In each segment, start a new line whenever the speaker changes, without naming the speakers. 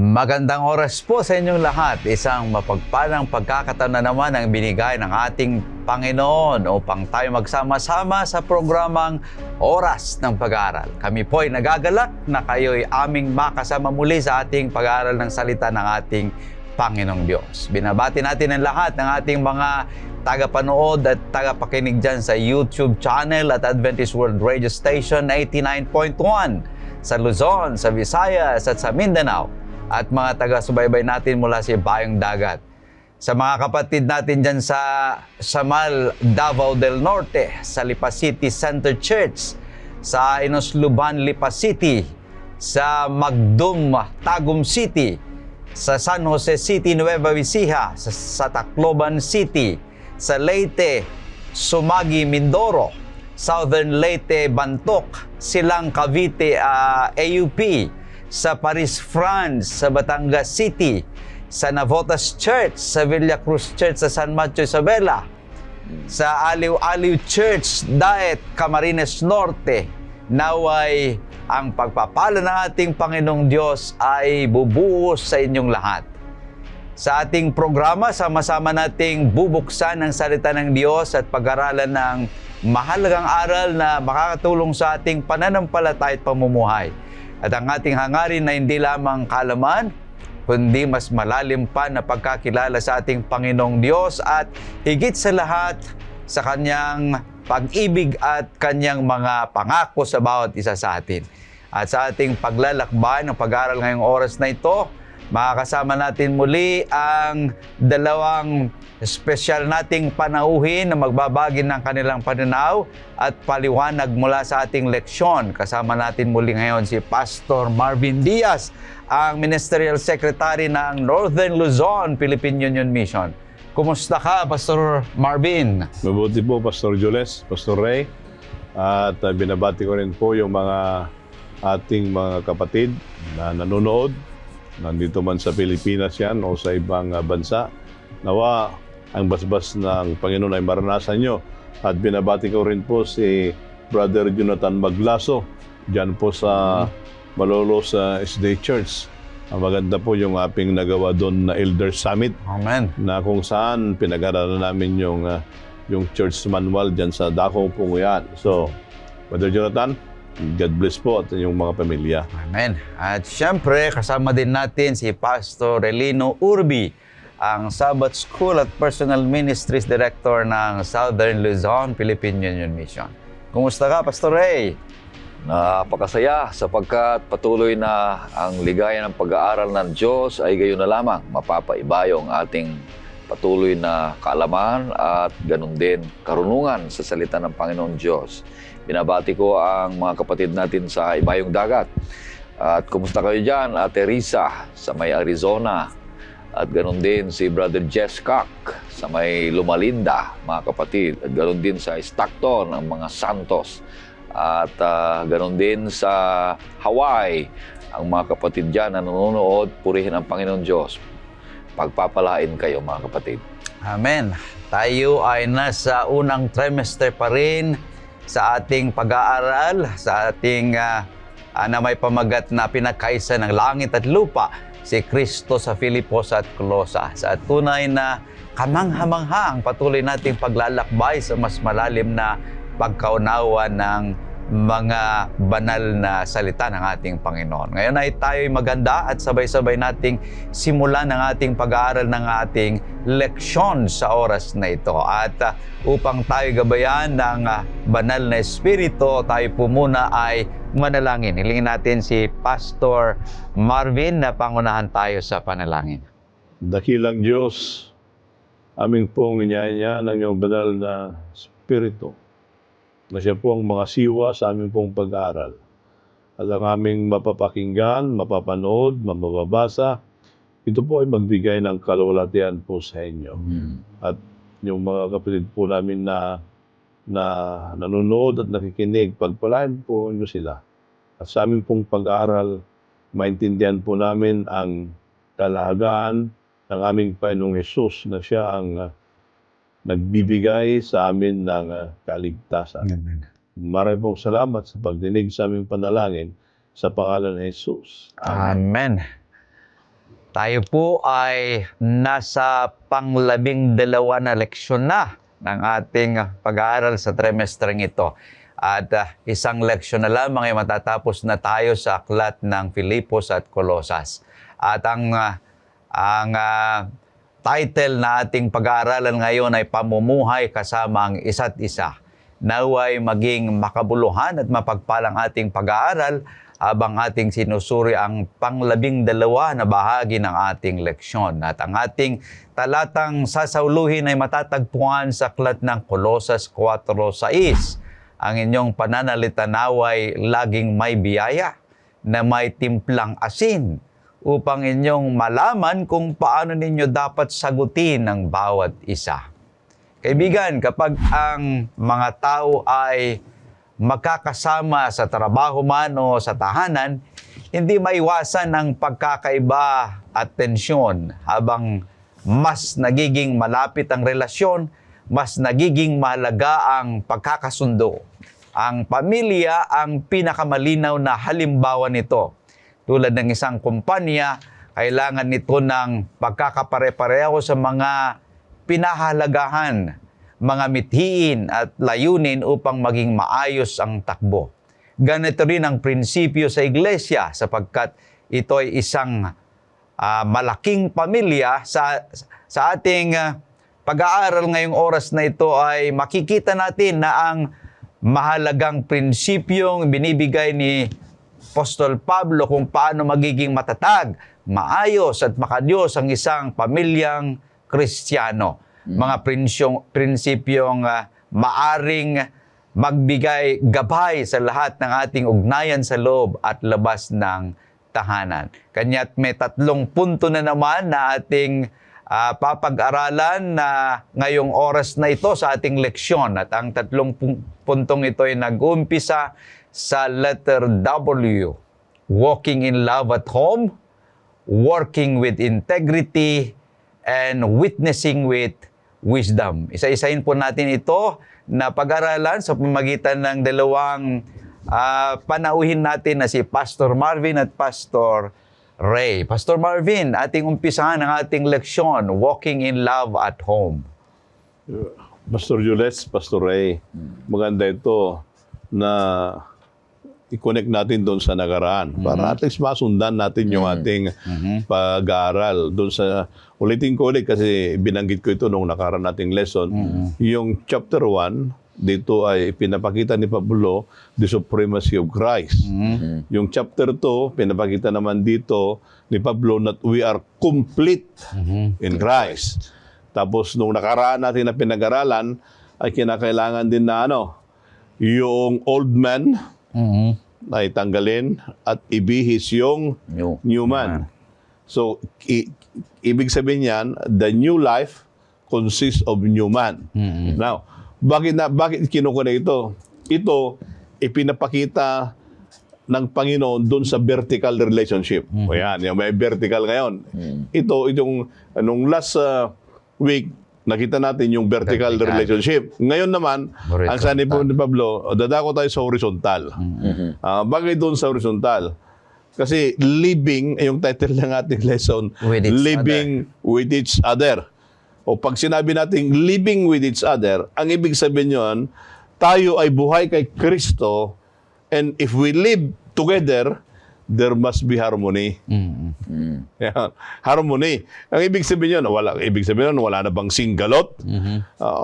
Magandang oras po sa inyong lahat. Isang mapagpalang pagkakataon na naman ang binigay ng ating Panginoon upang tayo magsama-sama sa programang Oras ng Pag-aaral. Kami po ay nagagalak na kayo'y aming makasama muli sa ating pag-aaral ng salita ng ating Panginoong Diyos. Binabati natin ang lahat ng ating mga tagapanood at tagapakinig dyan sa YouTube channel at Adventist World Radio Station 89.1 sa Luzon, sa Visayas at sa Mindanao, at mga taga-subaybay natin mula sa Bayong Dagat. Sa mga kapatid natin dyan sa Samal, Davao del Norte, sa Lipa City Center Church, sa Inosluban, Lipa City, sa Magdum, Tagum City, sa San Jose City, Nueva Ecija, sa Tacloban City, sa Leyte, Sumagi, Mindoro, Southern Leyte, Bantok, Silang Cavite, AUP, sa Paris, France, sa Batangas City, sa Navotas Church, sa Villa Cruz Church, sa San Mateo Isabela, sa Aliw-Aliw Church, Daet, Camarines Norte. Naway ang pagpapala ng ating Panginoong Diyos ay bubuhos sa inyong lahat. Sa ating programa, sama-sama nating bubuksan ang salita ng Diyos at pag-aralan ng mahalagang aral na makakatulong sa ating pananampalataya at pamumuhay. At ang ating hangarin na hindi lamang kaalaman, kundi mas malalim pa na pagkakilala sa ating Panginoong Diyos at higit sa lahat sa Kanyang pag-ibig at Kanyang mga pangako sa bawat isa sa atin. At sa ating paglalakbay ng pag-aaral ngayong oras na ito, makakasama natin muli ang dalawang espesyal nating panauhin na magbabagi ng kanilang pananaw at paliwanag mula sa ating leksyon. Kasama natin muli ngayon si Pastor Marvin Diaz, ang Ministerial Secretary ng Northern Luzon, Philippine Union Mission. Kumusta ka, Pastor Marvin?
Mabuti po, Pastor Jules, Pastor Ray. At binabati ko rin po yung mga ating mga kapatid na nanonood. Nandito man sa Pilipinas yan o sa ibang bansa. Nawa, ang basbas ng Panginoon ay maranasan nyo. At binabati ko rin po si Brother Jonathan Maglaso, dyan po sa Malolo sa SD Church. Ang maganda po yung aping nagawa doon na Elder Summit.
Amen.
Na kung saan pinag-aralan namin yung church manual dyan sa Davao po yan. So, Brother Jonathan, God bless po at yung mga pamilya.
Amen. At syempre, kasama din natin si Pastor Relino Urbi, ang Sabbath School at Personal Ministries Director ng Southern Luzon, Philippine Union Mission. Kumusta ka, Pastor Ray?
Napakasaya sapagkat patuloy na ang ligaya ng pag-aaral ng Diyos ay gayon na lamang mapapaiba yung ating patuloy na kaalaman at ganun din karunungan sa salita ng Panginoong Diyos. Binabati ko ang mga kapatid natin sa Ibayong Dagat. At kumusta kayo dyan, Ate Risa sa may Arizona. At ganun din si Brother Jess Cock sa may Lumalinda, mga kapatid. At ganun din sa Stockton, ang mga Santos. At ganun din sa Hawaii, ang mga kapatid dyan na nanonood, purihin ang Panginoon Diyos. Pagpapalain kayo, mga kapatid.
Amen. Tayo ay nasa unang trimester pa rin sa ating pag-aaral, sa ating na may pamagat na pinagkaisa ng langit at lupa, si Kristo sa Filipos at Colosas. At tunay na kamangha-mangha ang patuloy nating paglalakbay sa mas malalim na pagkaunawa ng mga banal na salita ng ating Panginoon. Ngayon ay tayo'y maganda at sabay-sabay nating simulan ng ating pag-aaral ng ating leksyon sa oras na ito. At upang tayo gabayan ng banal na Espiritu, tayo po muna ay manalangin. Hilingin natin si Pastor Marvin na pangunahan tayo sa panalangin.
Dakilang Diyos, aming pong inyanya ng iyong banal na Espiritu, na siya po ang mga siwa sa aming pong pag-aaral. At ang aming mapapakinggan, mapapanood, mapapabasa, ito po ay magbigay ng kalwalatian po sa inyo. At yung mga kapatid po namin na nanonood at nakikinig, pagpalain po nyo sila. At sa aming pong pag-aaral, maintindihan po namin ang kalahagaan ng aming Panginoong Hesus na siya ang nagbibigay sa amin ng kaligtasan.
Amen.
Maraming pong salamat sa pagdinig sa aming panalangin sa pangalan ni Jesus.
Amen. Tayo po ay nasa pang-12 na leksyon na ng ating pag-aaral sa trimestreng ito. At isang leksyon na lamang ay matatapos na tayo sa aklat ng Filipos at Colosas. At ang title na ating pag-aaralan ngayon ay Pamumuhay kasama ang isa't isa. Naway maging makabuluhan at mapagpalang ating pag-aaral habang ating sinusuri ang pang-12 na bahagi ng ating leksyon. At ang ating talatang sasauluhin ay matatagpuan sa aklat ng Colosas 4:6. Ang inyong pananalita naway laging may biyaya na may timplang asin upang inyong malaman kung paano ninyo dapat sagutin ang bawat isa. Kaibigan, kapag ang mga tao ay magkakasama sa trabaho man o sa tahanan, hindi maiwasan ang pagkakaiba at tensyon habang mas nagiging malapit ang relasyon, mas nagiging mahalaga ang pagkakasundo. Ang pamilya ang pinakamalinaw na halimbawa nito. Tulad ng isang kumpanya, kailangan nito ng pagkakapare-pareho sa mga pinahalagahan, mga mithiin at layunin upang maging maayos ang takbo. Ganito rin ang prinsipyo sa iglesia sapagkat ito ay isang malaking pamilya. Sa ating pag-aaral ngayong oras na ito ay makikita natin na ang mahalagang prinsipyong binibigay ni Apostol Pablo kung paano magiging matatag, maayos at makadiyos ang isang pamilyang Kristiyano. Mga prinsipyong maaring magbigay gabay sa lahat ng ating ugnayan sa loob at labas ng tahanan. Kanya't may 3 punto na naman na ating papag-aralan na ngayong oras na ito sa ating leksyon. At ang 3 puntong ito ay nag-umpisa sa letter W. Walking in love at home, working with integrity, and witnessing with wisdom. Isa-isahin po natin ito na pag-aralan sa pamagitan ng 2 panauhin natin na si Pastor Marvin at Pastor Ray. Pastor Marvin, ating umpisahan ang ating leksyon, Walking in Love at Home.
Pastor Jules, Pastor Ray, maganda ito na i-connect natin doon sa nakaraan para at least masundan natin yung ating pag-aaral doon sa ulitin ko ulit kasi binanggit ko ito nung nakaraan nating lesson. Yung chapter 1 dito ay pinapakita ni Pablo the supremacy of Christ. Yung chapter 2 pinapakita naman dito ni Pablo that we are complete in Christ. Tapos nung nakaraan natin na pinag-aralan ay kinakailangan din na yung old man ay tanggalin at ibihis yung new man. So, ibig sabihin yan, the new life consists of new man. Now, bakit kinukuha ito? Ito, ipinapakita ng Panginoon doon sa vertical relationship. O yan, yung may vertical ngayon. Itong, anong last week, nakita natin yung vertical relationship. Ngayon naman, ang sabi po ni Pablo, dadako tayo sa horizontal. Bakit doon sa horizontal? Kasi living, yung title ng ating lesson, living with each other. O pag sinabi natin living with each other, ang ibig sabihin yun, tayo ay buhay kay Kristo, and if we live together, there must be harmony. Yan. Harmony. Ang ibig sabihin yun, wala na bang singgalot?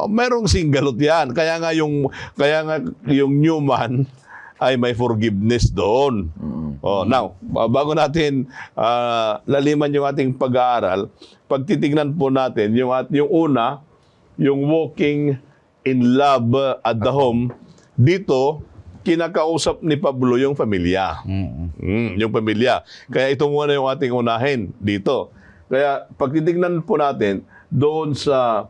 Merong singgalot yan. Kaya nga yung new man ay may forgiveness doon. Now, bago natin laliman yung ating pag-aaral, pagtitignan po natin yung una, yung walking in love at the home, dito, kinakausap ni Pablo yung pamilya. Yung pamilya. Kaya ito muna yung ating unahin dito. Kaya pagtitignan po natin doon sa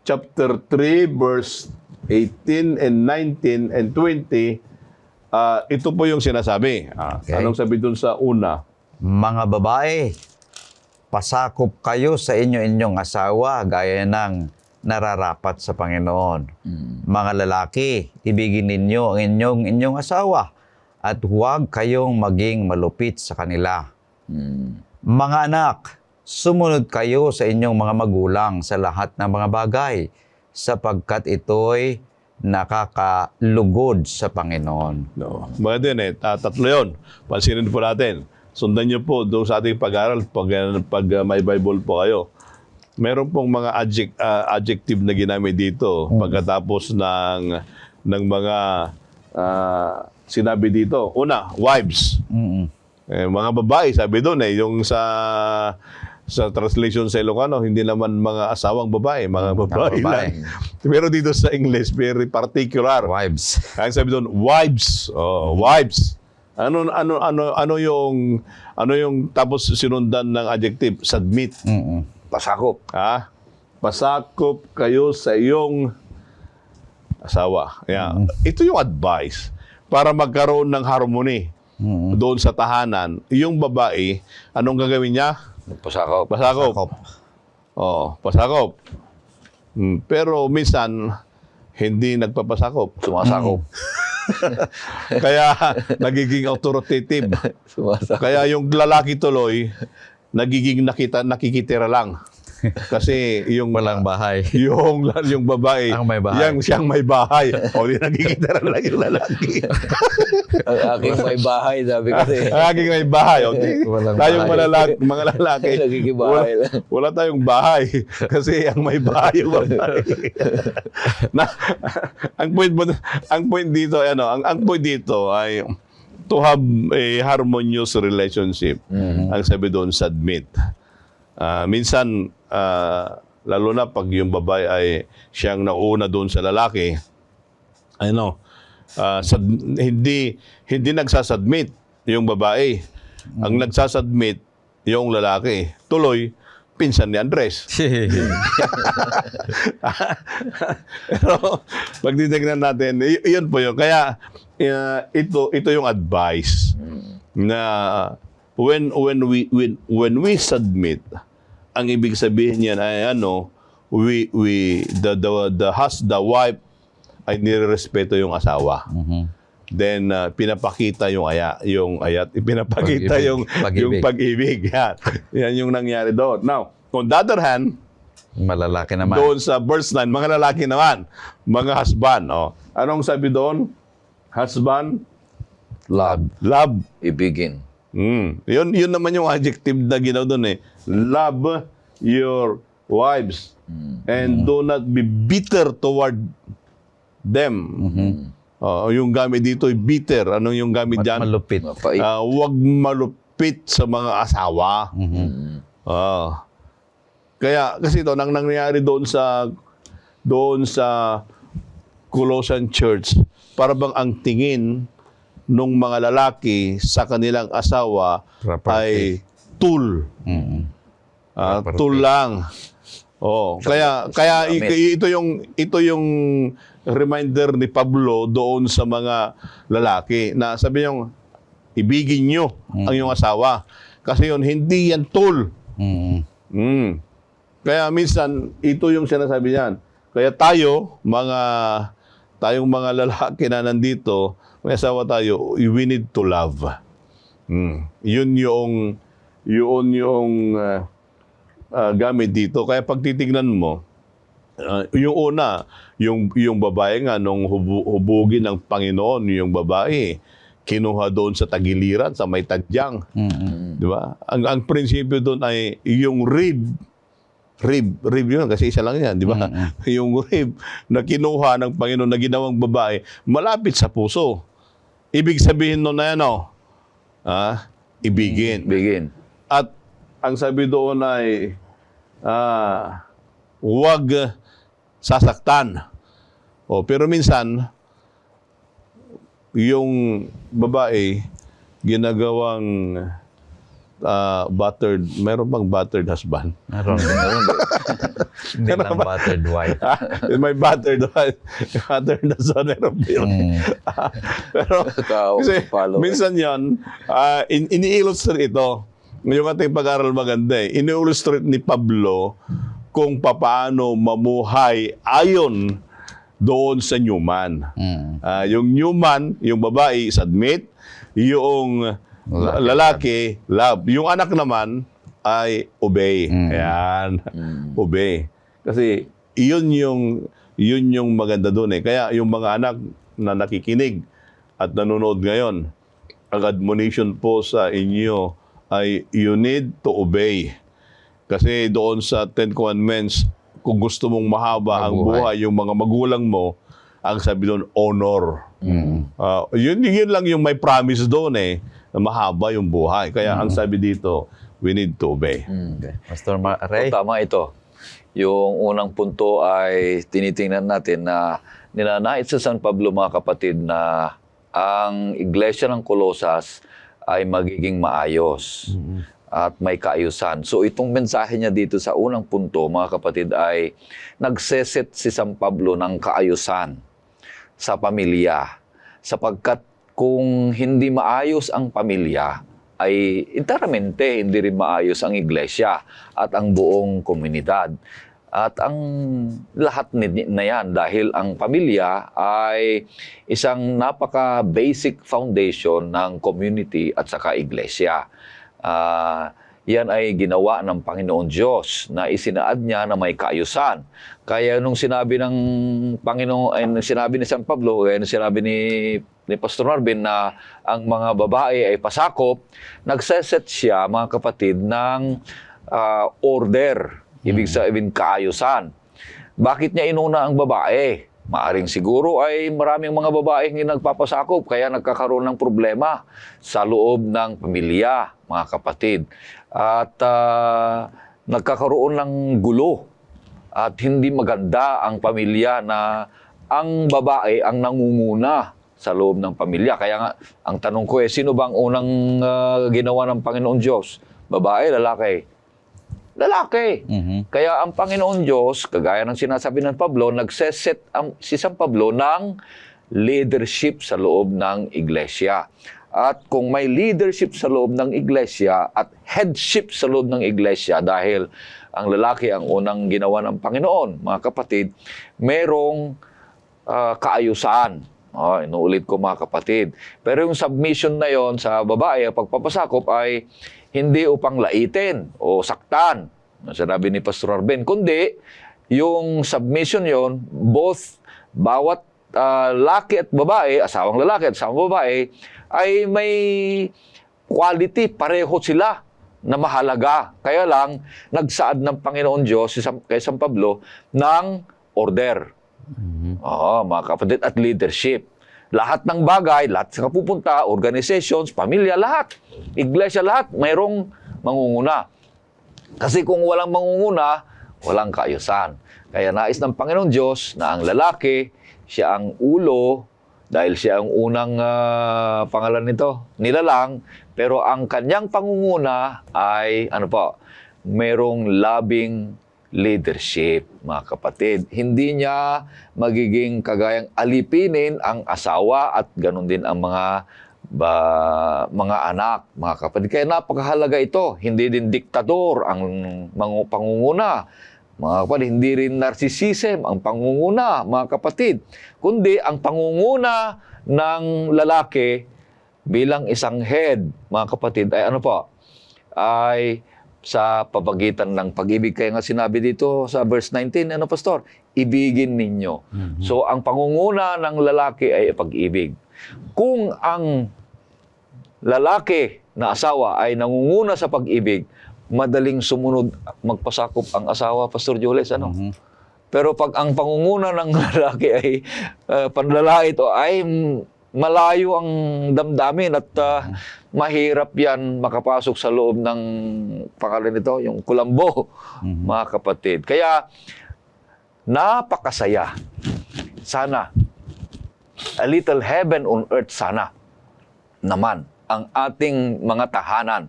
chapter 3, verse 18 and 19 and 20, ito po yung sinasabi. Anong sabi doon sa una?
Mga babae, pasakop kayo sa inyong asawa gaya ng nararapat sa Panginoon. Mga lalaki, ibigin ninyo ang inyong asawa at huwag kayong maging malupit sa kanila. Mga anak, sumunod kayo sa inyong mga magulang sa lahat ng mga bagay, sapagkat ito'y nakakalugod sa Panginoon.
No. Mga din tatlo yun. Pansinin po natin. Sundan niyo po doon sa ating pag-aaral pag may Bible po kayo. Meron pong mga adjective na ginamit dito pagkatapos ng mga sinabi dito. Una, wives. Mga babae, sabi doon yung sa translation sa Ilocano, hindi naman mga asawang babae, mga babae lang. Pero dito sa English, very particular.
Wives.
Kaya sabi doon, wives. Oh, wives. Ano yung tapos sinundan ng adjective? Submit.
Pasakop.
Pasakop kayo sa iyong asawa. Yeah. Ito yung advice para magkaroon ng harmony doon sa tahanan. Yung babae, anong gagawin niya?
Pasakop.
Pasakop. Pasakop. Pero minsan, hindi nagpapasakop.
Sumasakop.
Kaya nagiging authoritative.
Sumasakop.
Kaya yung lalaki tuloy, nagiging nakikitira lang. Kasi yung
Walang bahay.
yung babae,
Ang may bahay.
siyang may bahay. O di nakikitira lang yung lalaki.
Ang aking may bahay, sabi kasi.
Ang aking may bahay. O di,
Walang
tayong
bahay.
mga lalaki,
Nagigibahay lang.
wala tayong bahay. Kasi ang may bahay yung babae. ang point dito, ang point dito ay to have a harmonious relationship. Ang sabi doon, submit. Minsan, lalo na pag yung babae ay siyang nauna doon sa lalaki, hindi nagsasubmit yung babae. Ang nagsasubmit yung lalaki. Tuloy, pinsan ni Andres. Pero pag titignan natin, iyon po yun. Kaya ito yung advice na when we submit, ang ibig sabihin niyan ay the wife ay nirerespeto yung asawa. Then pinapakita yung ayat, pinapakita yung pag-ibig. Yan yung nangyari doon. Now, on the other hand,
Malalaki naman.
doon sa verse 9, mga lalaki naman, mga husband. Anong sabi doon? Husband,
Love.
love.
Ibigin.
Yun naman yung adjective na ginawa doon Love your wives and do not be bitter toward them. Yung gamit dito ay bitter. Anong yung gamit dyan?
Malupit.
Mapait.
Huwag malupit sa mga asawa. Kaya kasi ito nang nangyari doon sa Colossian Church, para bang ang tingin nung mga lalaki sa kanilang asawa
Property.
ay tool. Tool lang. Kaya ito yung reminder ni Pablo doon sa mga lalaki na sabi niyo, ibigin niyo ang iyong asawa kasi yun hindi yan tool. Kaya minsan ito yung sinasabi niyan. Kaya tayong mga lalaki na nandito, may asawa tayo, we need to love. Yun yung gamit dito. Kaya pag titignan mo, yung una, yung babae nga, nung hubugin ng Panginoon, yung babae, kinuha doon sa tagiliran, sa may tadyang. Di ba? Ang prinsipyo doon ay yung rib yun, kasi isa lang yan, di ba? Yung rib na kinuha ng Panginoon na ginawang babae, malapit sa puso. Ibig sabihin nun na yan, ibigin.
Ibigin.
At ang sabi doon ay huwag sasaktan. Pero minsan, yung babae, ginagawang battered, meron bang battered husband?
Meron. Hindi lang battered wife.
May battered wife. Battered husband, meron ba yun? Pero, kasi, minsan yan, ini-illustrate ito. Yung ating pag-aral maganda ini-illustrate ni Pablo kung paano mamuhay ayon doon sa new man. Yung new man, yung babae, submit. Yung Lalaki, love. Yung anak naman ay obey. Ayan. Obey. Kasi yun yung maganda doon eh. Kaya yung mga anak na nakikinig at nanonood ngayon, ang admonition po sa inyo ay you need to obey. Kasi doon sa Ten Commandments, kung gusto mong mahaba ang buhay, yung mga magulang mo, ang sabi doon, honor. Yun lang yung may promise doon eh, na mahaba yung buhay. Kaya ang sabi dito, we need to obey.
Pastor Ray?
Tama ito. Yung unang punto ay tinitingnan natin na ninanais sa San Pablo, mga kapatid, na ang iglesia ng Colosas ay magiging maayos at may kaayusan. So itong mensahe niya dito sa unang punto, mga kapatid, ay nagseset si San Pablo ng kaayusan sa pamilya. Sapagkat kung hindi maayos ang pamilya, ay enteramente hindi rin maayos ang iglesia at ang buong komunidad. At ang lahat na yan dahil ang pamilya ay isang napaka-basic foundation ng community at saka iglesia. Yan ay ginawa ng Panginoon Diyos na isinaad niya na may kaayusan. Kaya nung sinabi ng Panginoon, ay sinabi ni San Pablo, nung sinabi ni Pastor Marvin na ang mga babae ay pasakop, nagseset siya, mga kapatid, ng order. Ibig sabihin, kaayusan. Bakit niya inuna ang babae? Maaring siguro ay maraming mga babae hindi nagpapasakop, kaya nagkakaroon ng problema sa loob ng pamilya, mga kapatid. At nagkakaroon ng gulo. At hindi maganda ang pamilya na ang babae ang nangunguna sa loob ng pamilya. Kaya nga, ang tanong ko sino bang unang ginawa ng Panginoon Diyos? Babae, lalaki? Lalaki. Kaya ang Panginoon Diyos, kagaya ng sinasabi ng Pablo, nagseset si San Pablo ng leadership sa loob ng iglesia. At kung may leadership sa loob ng iglesia at headship sa loob ng iglesia, dahil ang lalaki ang unang ginawa ng Panginoon, mga kapatid, merong kaayusan. Inuulit ko, mga kapatid. Pero yung submission na yon sa babae, pagpapasakop ay hindi upang laitin o saktan, sinabi ni Pastor Arben, kundi yung submission yon, bawat laki at babae, asawang lalaki at asawang babae, ay may quality, pareho sila na mahalaga. Kaya lang, nagsaad ng Panginoon Diyos kay San Pablo ng order. Mga kapatid, at leadership. Lahat ng bagay, lahat sa kapupunta, organizations, pamilya, lahat. Iglesia, lahat, mayroong mangunguna. Kasi kung walang mangunguna, walang kaayusan. Kaya nais ng Panginoon Diyos na ang lalaki, siya ang ulo, dahil siya ang unang pangalan nito, nilalang, pero ang kanyang pangunguna ay, merong labing leadership, mga kapatid. Hindi niya magiging kagayang alipinin ang asawa at ganun din ang mga anak, mga kapatid. Kaya napakahalaga ito. Hindi din diktador ang pangunguna. Mga kapatid, hindi rin narcissism ang pangunguna, mga kapatid. Kundi ang pangunguna ng lalaki bilang isang head, mga kapatid, ay ay sa papagitan ng pag-ibig. Kaya nga sinabi dito sa verse 19, Pastor? Ibigin ninyo. So, ang pangunguna ng lalaki ay pag-ibig. Kung ang lalaki na asawa ay nangunguna sa pag-ibig, madaling sumunod, magpasakop ang asawa, Pastor Jules, Pero pag ang pangunguna ng lalaki ay panlalait o ay malayo ang damdamin at mahirap yan makapasok sa loob ng pangalan nito, yung kulambo, mga kapatid. Kaya, napakasaya. Sana, a little heaven on earth sana naman ang ating mga tahanan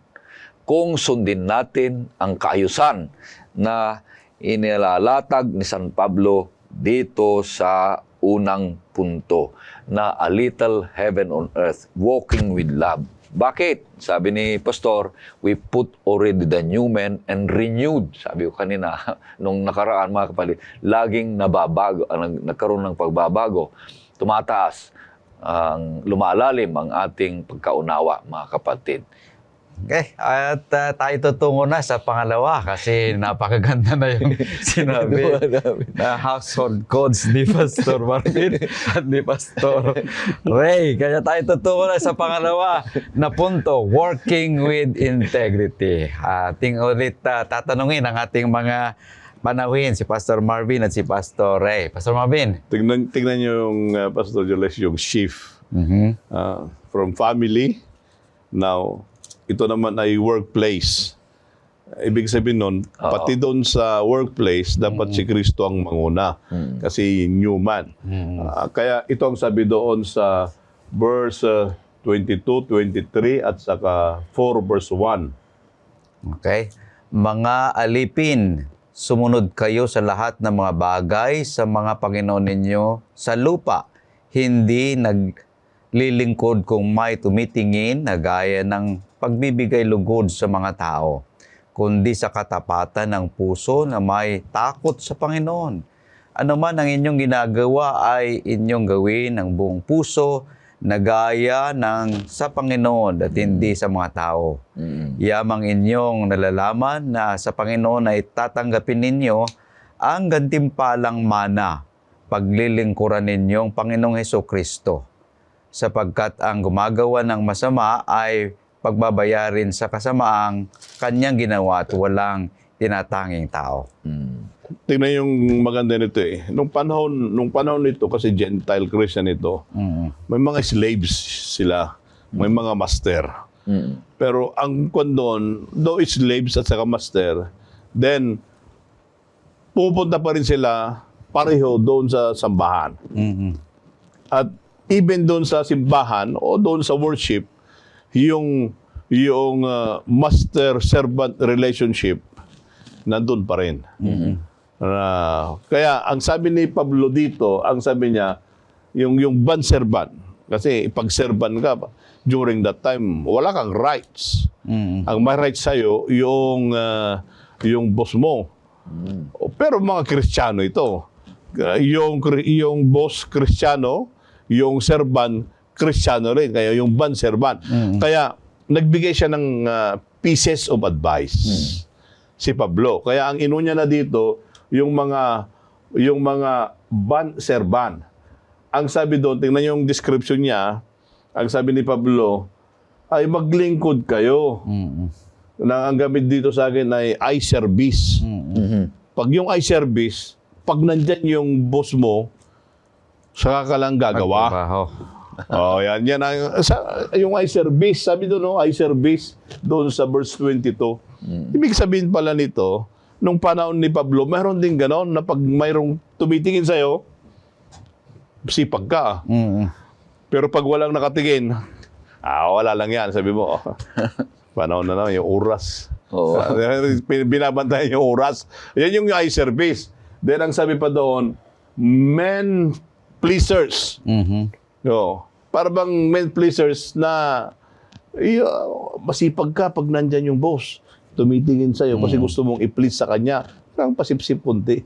kung sundin natin ang kaayusan na inilalatag ni San Pablo dito sa unang punto na a little heaven on earth, walking with love. Bakit? Sabi ni Pastor, we put already the new man and renewed. Sabi ko kanina, nung nakaraan, mga kapatid, laging nababago, nagkaroon ng pagbabago, tumataas ang lumalalim ang ating pagkaunawa, mga kapatid.
Okay, at tayo tutungo na sa pangalawa kasi napakaganda na yung sinabi na household codes ni Pastor Marvin at ni Pastor Ray. Kaya tayo tutungo na sa pangalawa na punto, working with integrity. Ating ulit tatanungin ang ating mga panawin, si Pastor Marvin at si Pastor Ray. Pastor Marvin.
Tingnan niyo yung Pastor Joles, yung shift. From family, now, ito naman ay workplace. Ibig sabihin nun, pati doon sa workplace, dapat si Kristo ang manguna. Kasi new man. Kaya ito ang sabi doon sa verse 22, 23 at saka 4 verse 1.
Okay. Mga alipin, sumunod kayo sa lahat ng mga bagay sa mga Panginoon ninyo sa lupa. Hindi naglilingkod kung may tumitingin na gaya ng pagbibigay lugod sa mga tao, kundi sa katapatan ng puso na may takot sa Panginoon. Ano man ang inyong ginagawa ay inyong gawin ng buong puso na gaya ng sa Panginoon at hindi sa mga tao. Yamang inyong nalalaman na sa Panginoon ay tatanggapin ninyo ang gantimpalang mana, paglilingkuran ninyong Panginoong Hesukristo, sapagkat ang gumagawa ng masama ay pagbabayarin sa kasamaang kanyang ginawa at walang tinatanging tao.
Tingnan yung maganda nito eh. Nung panahon nito, kasi Gentile Christian ito, may mga slaves sila, may mga master. Pero ang kwan doon, though it's slaves at saka master, then pupunta pa rin sila pareho doon sa sambahan. At even doon sa simbahan o doon sa worship, yung master-servant relationship nandun pa rin. Kaya ang sabi ni Pablo dito, ang sabi niya, yung bond-servant, kasi pag-servant ka, during that time, wala kang rights. Ang may rights sa'yo, yung boss mo. Pero mga Kristiyano ito. Yung boss Kristiyano, yung servant Kristiyano rin, kaya yung bond servant. Kaya nagbigay siya ng pieces of advice si Pablo. Kaya ang inunya na dito yung mga bond servant. Ang sabi doon, tingnan yung description niya, ang sabi ni Pablo ay maglingkod kayo. Na ang gamit dito sa akin ay eye service. Pag yung eye service, pag nandyan yung boss mo, saka ka lang gagawa. Yan yung eye service. Sabi doon, no, eye service doon sa verse 22. Ibig sabihin pala nito, nung panahon ni Pablo, mayroon din ganon na pag mayroong tumitingin sa'yo, sipag ka. Pero pag walang nakatingin, wala lang yan, sabi mo. Panahon na lang, yung oras. Binabantayan yung oras. Yan yung eye service. Then ang sabi pa doon, men pleasers. Para bang men pleasers na masipag ka pag nandyan yung boss. Tumitingin sa'yo kasi gusto mong i-please sa kanya. Parang pasipsip punti.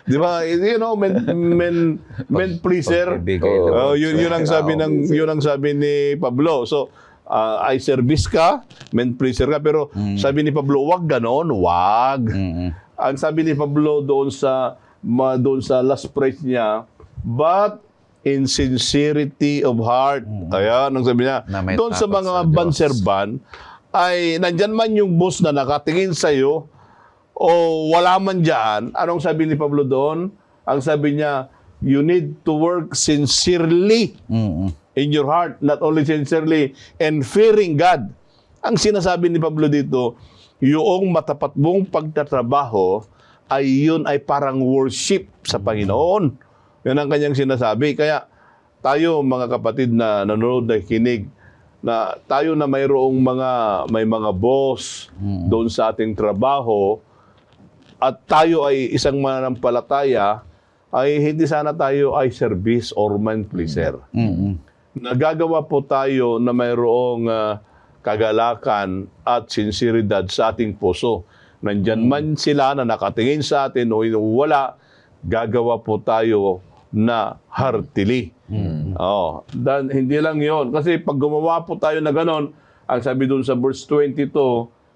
Di ba, you know, men pleaser. Yun ang sabi ni Pablo. So, eye service ka, men pleaser ka, pero sabi ni Pablo, wag ganon, wag. Ang sabi ni Pablo doon sa last phrase niya, but in sincerity of heart. Kaya, nung sabi niya, doon sa mga banserban, ay nandyan man yung boss na nakatingin sa'yo, o wala man dyan, anong sabi ni Pablo doon? Ang sabi niya, you need to work sincerely in your heart, not only sincerely, and fearing God. Ang sinasabi ni Pablo dito, yung matapat mong pagtatrabaho, yun ay parang worship sa Panginoon. Yan ang kanyang sinasabi. Kaya tayo mga kapatid na nanonood na kinig, na tayo na may mga boss doon sa ating trabaho, at tayo ay isang mananampalataya, ay hindi sana tayo ay service or man pleaser. Nagagawa po tayo na mayroong kagalakan at sinseridad sa ating puso. Nandyan man sila na nakatingin sa atin o wala, gagawa po tayo na heartily. Hindi lang yon. Kasi pag gumawa po tayo na ganon, ang sabi doon sa verse 22,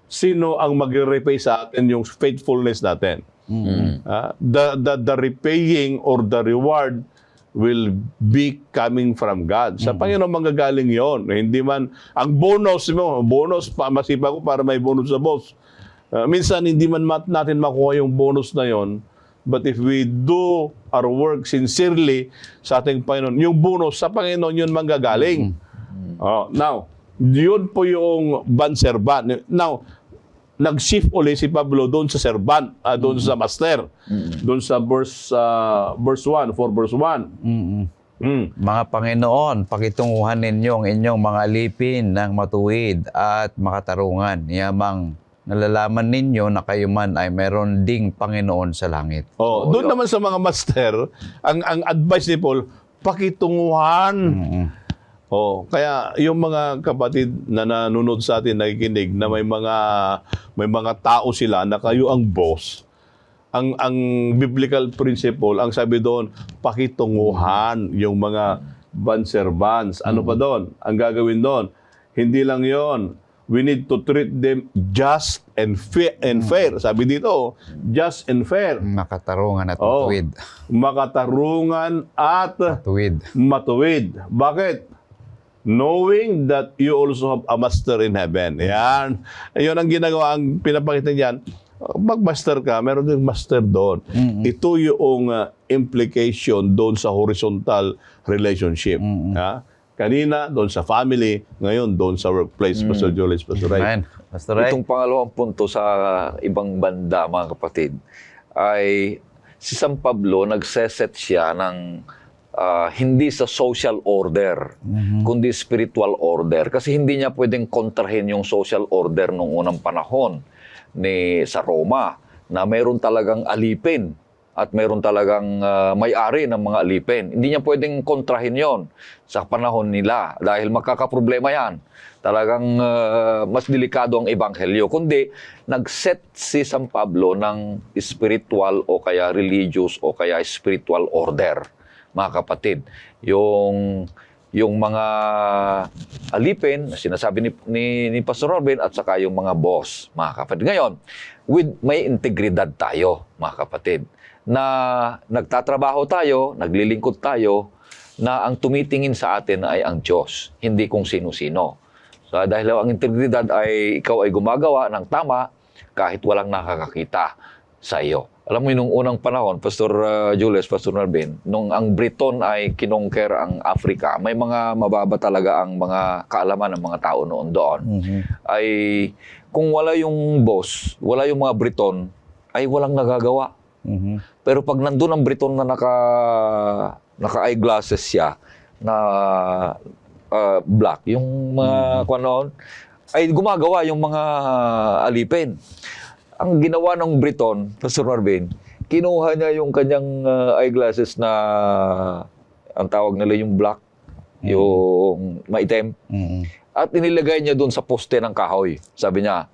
sino ang magre-repay sa atin yung faithfulness natin? The repaying or the reward will be coming from God. Sa Panginoon manggagaling yon. Hindi man, ang bonus masipa ko para may bonus sa boss. Minsan, hindi man natin makuha yung bonus na yon. But if we do our work sincerely sa ating Panginoon, yung bonus sa Panginoon yun manggagaling. Now, yun po yung bondservant. Now, nag-shift ulit si Pablo doon sa servant, doon sa master. Doon sa verse 1, 4 verse 1.
Mga Panginoon, pakitunguhan ninyo ang inyong mga alipin ng matuwid at makatarungan. Yamang nalalaman ninyo na kayo man ay meron ding Panginoon sa langit.
Doon naman sa mga master, ang advice ni Paul, pakitunguhan. Kaya yung mga kapatid na nanonood sa atin, nakikinig, na may mga tao sila na kayo ang boss. Ang biblical principle, ang sabi doon, pakitunguhan yung mga bondservants. Ano pa doon? Ang gagawin doon, hindi lang yon. We need to treat them just and fair. Sabi dito, just and fair.
Makatarungan at matuwid.
Makatarungan at matuwid. Bakit? Knowing that you also have a master in heaven. Yan. Ayun ang ginagawa, ang pinapakita niyan. Mag-master ka, meron din master doon. Ito yung implication doon sa horizontal relationship. Kanina, doon sa family, ngayon, doon sa workplace. Pastor Julius, Pastor Ray.
Amen. Pastor Ray.
Itong pangalawang punto sa ibang banda, mga kapatid, ay si San Pablo, nagseset siya ng hindi sa social order, kundi spiritual order. Kasi hindi niya pwedeng kontrahin yung social order nung unang panahon sa Roma, na mayroon talagang alipin at mayroon talagang may-ari ng mga alipin. Hindi niya pwedeng kontrahin yon sa panahon nila dahil magkakaproblema yan. Talagang mas delikado ang ebanghelyo. Kundi nag-set si San Pablo ng spiritual o kaya religious o kaya spiritual order, mga kapatid. Yung mga alipin na sinasabi ni Pastor Robin at saka yung mga boss, mga kapatid. Ngayon, may integridad tayo, mga kapatid, na nagtatrabaho tayo, naglilingkod tayo, na ang tumitingin sa atin ay ang Diyos, hindi kung sino-sino. So, dahil ang integridad ay ikaw ay gumagawa ng tama kahit walang nakakakita sa iyo. Alam mo, nung unang panahon, Pastor Julius, Pastor Narvin, nung ang Briton ay kinongker ang Africa, may mga mababa talaga ang mga kaalaman ng mga tao noon doon. Ay kung wala yung boss, wala yung mga Briton, ay walang nagagawa. Pero pag nandun ang Briton na naka-eyeglasses siya, na black, yung mga kuwan, ay gumagawa yung mga alipin. Ang ginawa ng Briton, Pastor Marvin, kinuha niya yung kanyang eyeglasses na, ang tawag nila yung black, yung maitim, at inilagay niya doon sa poste ng kahoy. Sabi niya,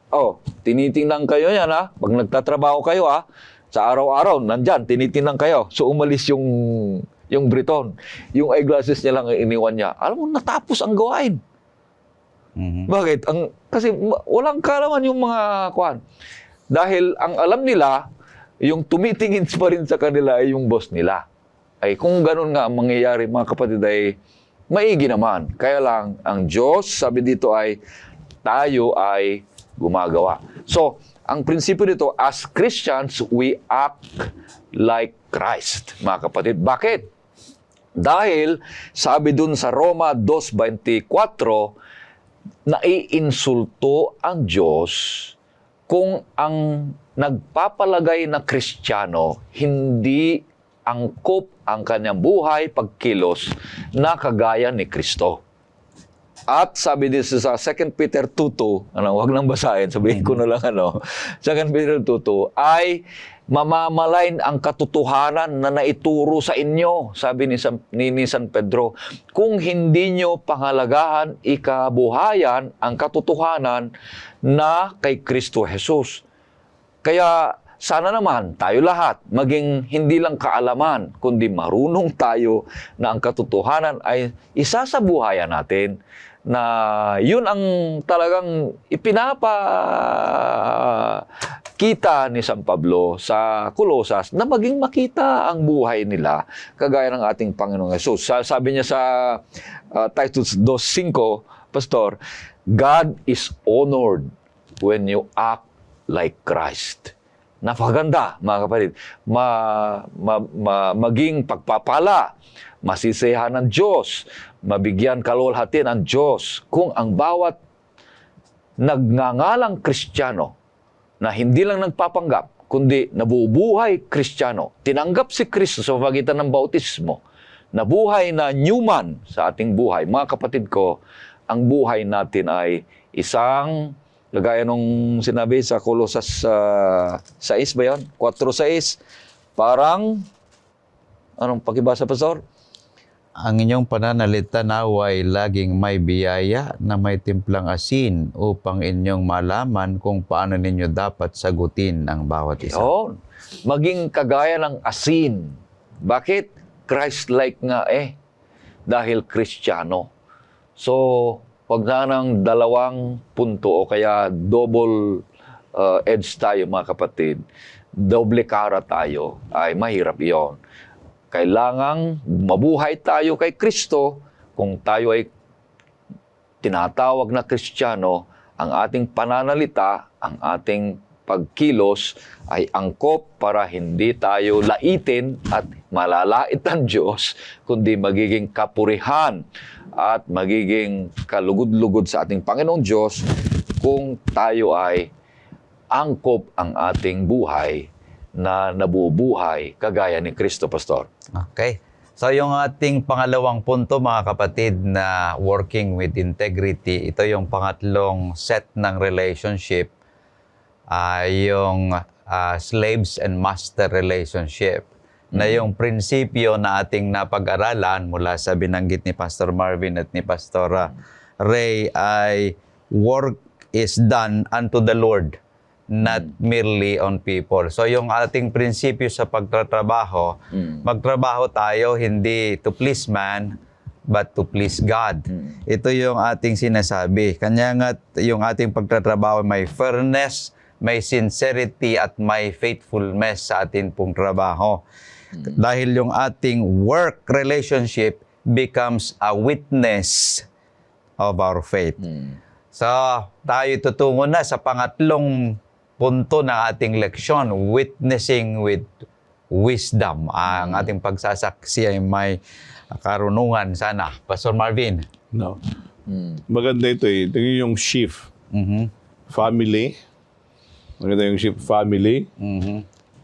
tinitingnan kayo yan ha, pag nagtatrabaho kayo ha, sa araw-araw, nandyan, tinitingnan kayo. So umalis yung Briton. Yung eyeglasses niya lang iniwan niya. Alam mo, natapos ang gawain. Bakit? Kasi walang kaalaman yung mga kuwan. Dahil ang alam nila, yung tumitingin pa rin sa kanila ay yung boss nila. Ay kung ganun nga ang mangyayari, mga kapatid, ay maigi naman. Kaya lang, ang Diyos, sabi dito ay, tayo ay gumagawa. So, ang prinsipyo dito, as Christians, we act like Christ, mga kapatid. Bakit? Dahil, sabi dun sa Roma 2:24, naiinsulto ang Diyos kung ang nagpapalagay na Kristiyano hindi angkop ang kanyang buhay pagkilos na kagaya ni Kristo. At sabi dito sa 2 Peter 2:2, wag nang basahin, sabihin ko na lang 2 Peter 2:2, ay mamamalain ang katotohanan na naituro sa inyo, sabi ni San Pedro, kung hindi nyo pangalagahan, ikabuhayan ang katotohanan na kay Kristo Jesus. Kaya sana naman tayo lahat, maging hindi lang kaalaman, kundi marunong tayo na ang katotohanan ay isa sa buhayan natin, na yun ang talagang ipinapakita ni San Pablo sa Colosas, na maging makita ang buhay nila kagaya ng ating Panginoong Hesus. Sabi niya sa Titus 2:5, Pastor, God is honored when you act like Christ. Napakaganda, mga kapatid. Maging pagpapala, masisiyahan ng Diyos, mabigyan kalwalhati ng Diyos kung ang bawat nagngangalang Kristiyano na hindi lang nagpapanggap, kundi nabubuhay Kristiyano, tinanggap si Kristo sa pamagitan ng bautismo, nabuhay na new man sa ating buhay. Mga kapatid ko, ang buhay natin ay isang, kagaya nung sinabi sa Colosas 6 ba yun? 4:6. Parang, anong pakibasa, Pastor?
Ang inyong pananalita naway laging may biyaya na may timplang asin upang inyong malaman kung paano ninyo dapat sagutin ang bawat isa.
Yun. Maging kagaya ng asin. Bakit? Christ-like nga dahil Kristiyano. So, wag na ng dalawang punto o kaya double edge tayo, mga kapatid. Doble kara tayo, ay mahirap iyon. Kailangang mabuhay tayo kay Kristo. Kung tayo ay tinatawag na Kristiyano, ang ating pananalita, ang ating pagkilos ay angkop para hindi tayo laitin at malalait ng Diyos, kundi magiging kapurihan at magiging kalugod-lugod sa ating Panginoong Diyos kung tayo ay angkop ang ating buhay na nabubuhay kagaya ni Kristo, Pastor.
Okay. So yung ating pangalawang punto, mga kapatid, na working with integrity, ito yung pangatlong set ng relationship, yung slaves and master relationship, na yung prinsipyo na ating napag-aralan mula sa binanggit ni Pastor Marvin at ni Pastor Ray ay work is done unto the Lord, not merely on people. So yung ating prinsipyo sa pagtatrabaho, magtrabaho tayo hindi to please man, but to please God. Ito yung ating sinasabi. Kanya nga yung ating pagtatrabaho may fairness, may sincerity at may faithfulness sa ating pong trabaho. Dahil yung ating work relationship becomes a witness of our faith. So, tayo tutungo na sa pangatlong punto ng ating leksyon, witnessing with wisdom. Ang ating pagsasaksi ay may karunungan sana. Pastor Marvin.
No. Maganda ito eh. Tingin yung shift. Family. Maganda yung shift family.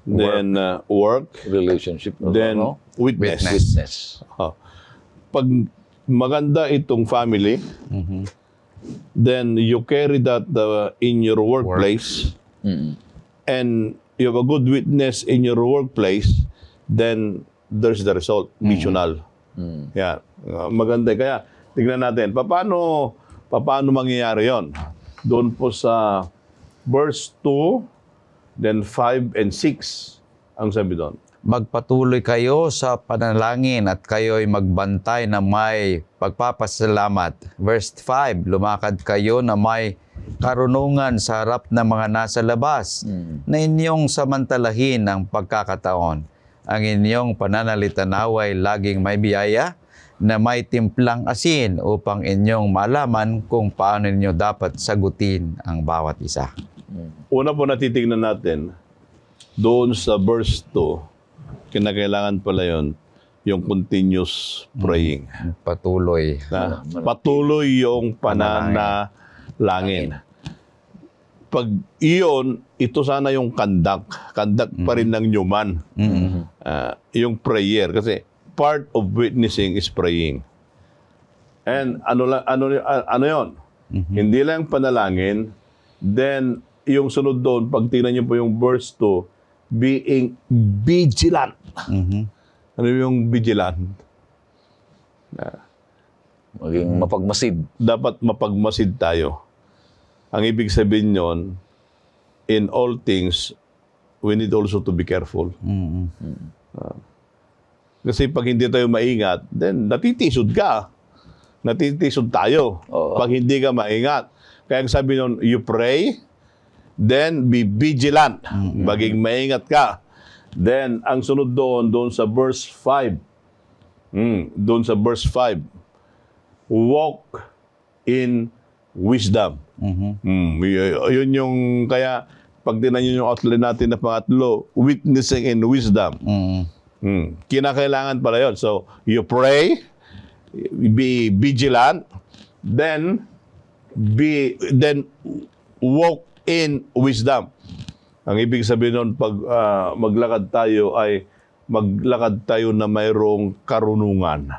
Then work.
Relationship.
Then witness.
Witness.
Pag maganda itong family, then you carry that in your workplace, and you have a good witness in your workplace, then there's the result, missional. Yeah. Maganda. Kaya, tignan natin, paano mangyayari yon? Doon po sa verse 2, then 5 and 6, ang sabi doon.
Magpatuloy kayo sa panalangin at kayo'y magbantay na may pagpapasalamat. Verse 5, lumakad kayo na may karunungan sa harap ng mga nasa labas, na inyong samantalahin ang pagkakataon. Ang inyong pananalita naway laging may biyaya na may timplang asin upang inyong malaman kung paano ninyo dapat sagutin ang bawat isa.
Una po natitignan natin, doon sa verse 2, kinakailangan pala yon yung continuous praying.
Patuloy.
Na patuloy yung pananalangin. Pag iyon, ito sana yung conduct pa rin ng human. Yung prayer. Kasi part of witnessing is praying. And ano yon? Hindi lang panalangin, then yung sunod doon, pag tingnan niyo po yung verse 2, being vigilant. Ano yung vigilant?
Maging mapagmasid.
Dapat mapagmasid tayo. Ang ibig sabihin nyon, in all things, we need also to be careful.
Mm-mm.
Kasi pag hindi tayo maingat, then natitisod ka. Natitisod tayo.
Oo.
Pag hindi ka maingat. Kaya ang sabi nun, you pray, then be vigilant. Maging maingat ka. Then, ang sunod doon sa verse 5. Doon sa verse 5. Walk in wisdom. Yun yung, kaya, pag tinan nyo yung outline natin na pangatlo, witnessing in wisdom. Kinakailangan pala yun. So, you pray, be vigilant, then walk in wisdom. Ang ibig sabihin nun, pag maglakad tayo ay maglakad tayo na mayroong karunungan.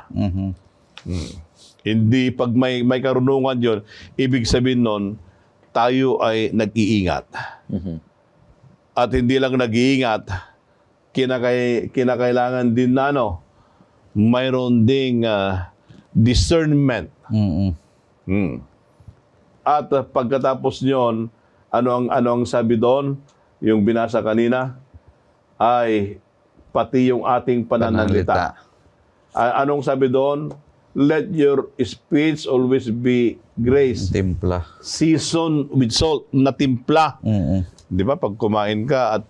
Hindi pag may karunungan yon, ibig sabihin nun, tayo ay nag-iingat. At hindi lang nag-iingat, kinakailangan din na mayroon ding discernment. At pagkatapos nyon, ano ang sabi doon? Yung binasa kanina ay pati yung ating pananalita. Anong sabi doon? Let your speech always be grace.
Timpla.
Season with salt, na timpla. Di ba? Pag kumain ka at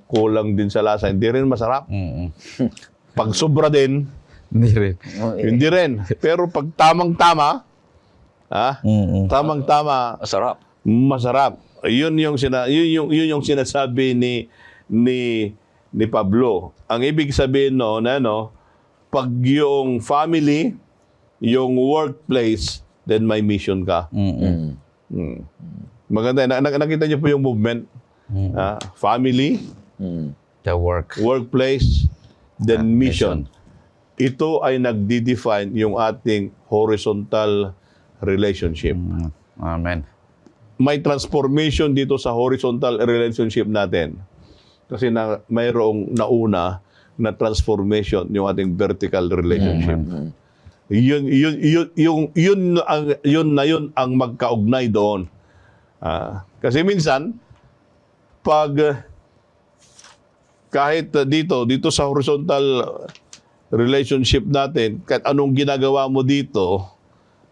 kulang din sa lasa, hindi rin masarap. Pag sobra din,
Hindi rin.
hindi rin. Pero pag tamang-tama, tamang-tama,
Masarap.
masarap. Yun yung sinasabi ni Pablo. Ang ibig sabihin pag yung family, yung workplace, then may mission ka. Maganda. Nakita niyo po yung movement. Family,
The work.
workplace, then
mission.
mission. Ito ay nagdi-define yung ating horizontal relationship.
Amen.
May transformation dito sa horizontal relationship natin. Kasi mayroong nauna na transformation yung ating vertical relationship. Yun ang magkaugnay doon. Kasi minsan kahit dito sa horizontal relationship natin, kahit anong ginagawa mo dito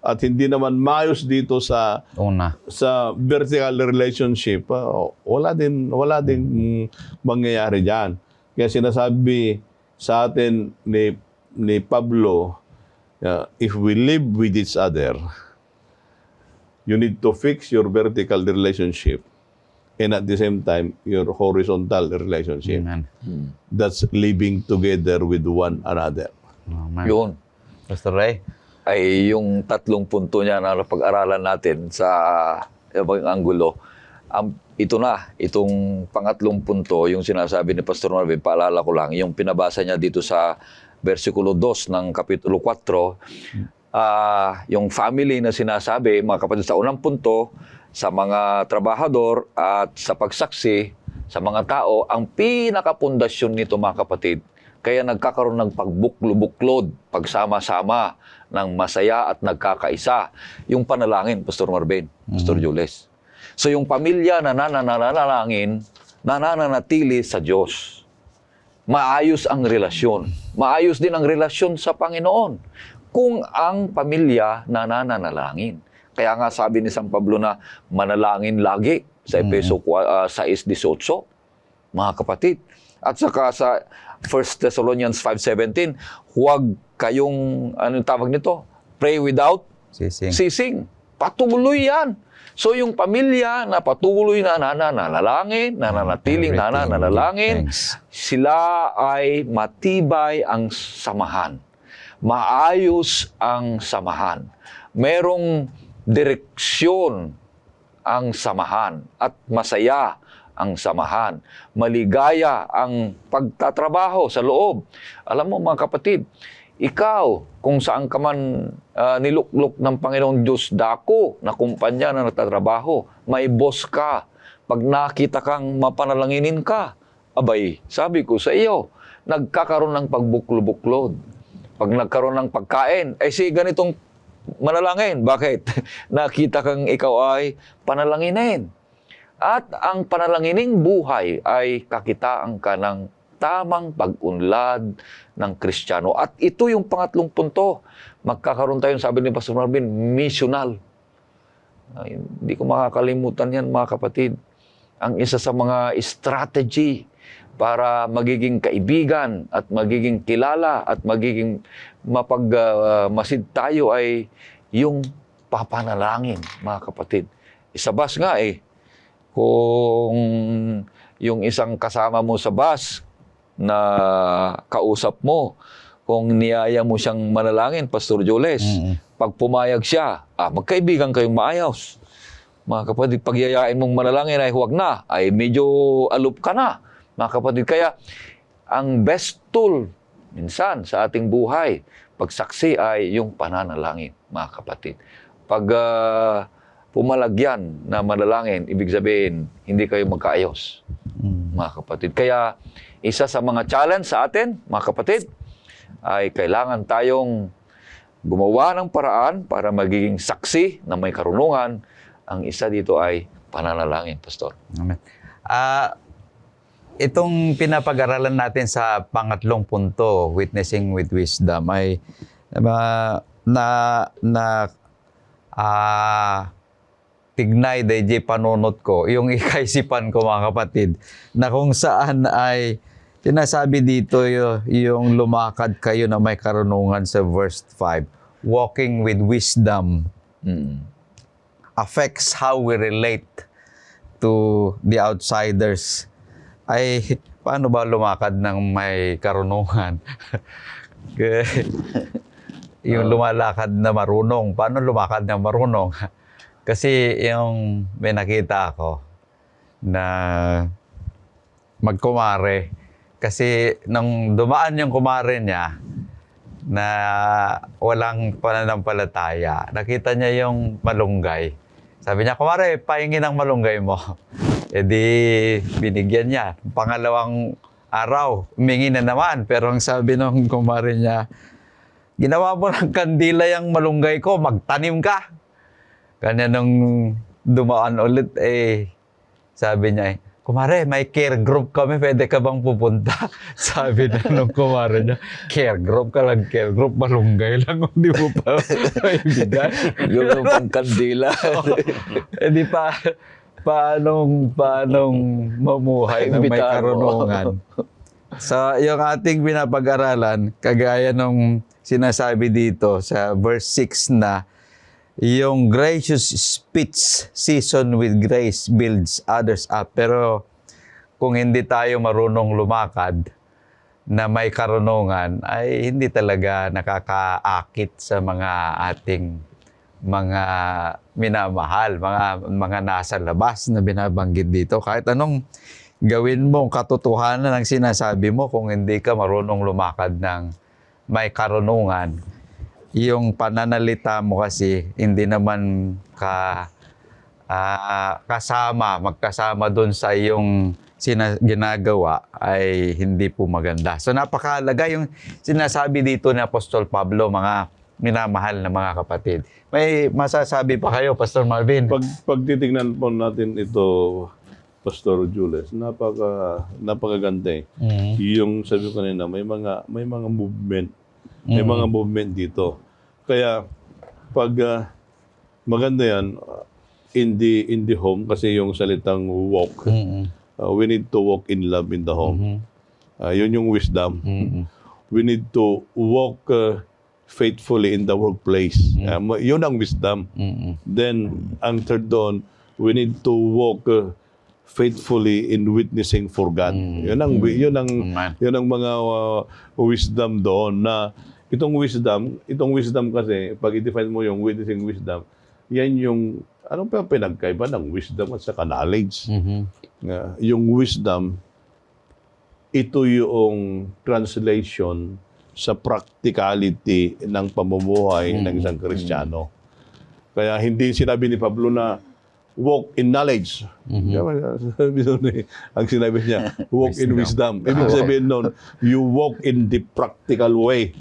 at hindi naman maayos dito sa vertical relationship, wala din mangyayari diyan. Kaya sinasabi sa atin ni Pablo, if we live with each other, you need to fix your vertical relationship and at the same time your horizontal relationship.
Amen.
That's living together with one another.
Amen.
Yun.
Pastor Ray?
Ay yung tatlong punto niya na pag-aralan natin sa ibang anggulo. Itong pangatlong punto, yung sinasabi ni Pastor Marvin, paalala ko lang, yung pinabasa niya dito sa versikulo 2 ng Kapitulo 4, yung family na sinasabi, mga kapatid, sa unang punto, sa mga trabahador at sa pagsaksi, sa mga tao, ang pinakapundasyon nito, mga kapatid, kaya nagkakaroon ng pagbuklo-buklod, pagsama-sama ng masaya at nagkakaisa. Yung panalangin, Pastor Marvin, Pastor Jules. So yung pamilya na nananalangin, nananatili sa Diyos. Maayos ang relasyon. Maayos din ang relasyon sa Panginoon kung ang pamilya nananalangin. Kaya nga sabi ni San Pablo na manalangin lagi sa Efeso 6:18, mga kapatid. At saka sa 1 Thessalonians 5:17, huwag kayong, anong tawag nito? Pray without ceasing. Patuloy yan. So yung pamilya na patuloy na nananalangin, nananatiling nananalangin, sila ay matibay ang samahan. Maayos ang samahan. Merong direksyon ang samahan at masaya ang samahan. Maligaya ang pagtatrabaho sa loob. Alam mo mga kapatid, ikaw, kung saan ka man niluklok ng Panginoong Diyos, dako na kumpanya na nagtatrabaho, may boss ka. Pag nakita kang mapanalanginin ka, abay, sabi ko sa iyo, nagkakaroon ng pagbuklo-buklod. Pag nagkaroon ng pagkain, ay si ganitong manalangin. Bakit? Nakita kang ikaw ay panalanginin. At ang panalangining buhay ay kakitaan ka ng tamang pag-unlad ng Kristiyano. At ito yung pangatlong punto. Magkakaroon tayo, sabi ni Pastor Marvin, missional. Ay, hindi ko makakalimutan yan, mga kapatid. Ang isa sa mga strategy para magiging kaibigan at magiging kilala at magiging mapagmasid tayo ay yung papanalangin, mga kapatid. Isabas nga kung yung isang kasama mo sa bus na kausap mo, kung niyaya mo siyang manalangin, Pastor Jules, pag pumayag siya, magkaibigan kayong maayos. Mga kapatid, pag yayain mong manalangin ay huwag na, ay medyo alup ka na. Mga kapatid, kaya ang best tool minsan sa ating buhay, pagsaksi ay yung pananalangin, mga kapatid. Pag pumalagyan na manalangin, ibig sabihin, hindi kayo magkaayos, mga kapatid. Kaya isa sa mga challenge sa atin, mga kapatid, ay kailangan tayong gumawa ng paraan para magiging saksi na may karunungan. Ang isa dito ay pananalangin, Pastor.
Amen. Itong pinapag-aralan natin sa pangatlong punto, witnessing with wisdom, ay tignay DJ panunot ko, yung ikaisipan ko, mga kapatid, na kung saan ay sinasabi dito yung lumakad kayo na may karunungan sa verse 5. Walking with wisdom affects how we relate to the outsiders. Ay, paano ba lumakad ng may karunungan? Yung lumalakad na marunong, paano lumakad ng marunong? Kasi yung may nakita ako na magkumare, kasi nung dumaan yung kumare niya na walang pananampalataya, nakita niya yung malunggay. Sabi niya, kumare, pahingin ang malunggay mo. E di, binigyan niya. Pangalawang araw, humingi na naman. Pero ang sabi nung kumare niya, ginawa mo ng kandila yung malunggay ko, magtanim ka. Kanya nung dumaan ulit, sabi niya, kumare, may care group kami, pwede ka bang pupunta? Sabi na nung kumare niya, care group ka lang, care group, malunggay lang, hindi mo pa maibigay.
Yung pangkandila.
Di pa, paanong mamuhay na may karunungan. So, yung ating pinapag-aralan, kagaya nung sinasabi dito sa verse 6 na, yung gracious speech seasoned with grace builds others up. Pero kung hindi tayo marunong lumakad na may karunungan, ay hindi talaga nakakaakit sa mga ating mga minamahal, mga nasa labas na binabanggit dito. Kahit anong gawin mo, katotohanan ang sinasabi mo, kung hindi ka marunong lumakad ng may karunungan, yung pananalita mo kasi hindi naman magkasama doon sa iyong ginagawa ay hindi po maganda. So napakahalaga yung sinasabi dito ni Apostol Pablo, mga minamahal na mga kapatid. May masasabi pa kayo, Pastor Marvin?
Pag titignan po natin ito, Pastor Jules, napakaganda eh. Yung sabi ko kanina, may mga movement. May mga movement dito. Kaya pag maganda yan, in the home, kasi yung salitang walk, we need to walk in love in the home. Yun yung wisdom. We need to walk faithfully in the workplace. Yun ang wisdom. Then, ang third doon, we need to walk faithfully in witnessing for God. Yun ang mga wisdom doon na itong wisdom kasi pag i-define mo yung witnessing wisdom, yan yung anong pa pinagkaiba ng wisdom at saka knowledge. Yung wisdom, ito yung translation sa practicality ng pamumuhay ng isang Kristiyano. Kaya hindi sinabi ni Pablo na walk in knowledge. Ang sinabi niya, walk in wisdom. Ibig sabihin nun, you walk in the practical way.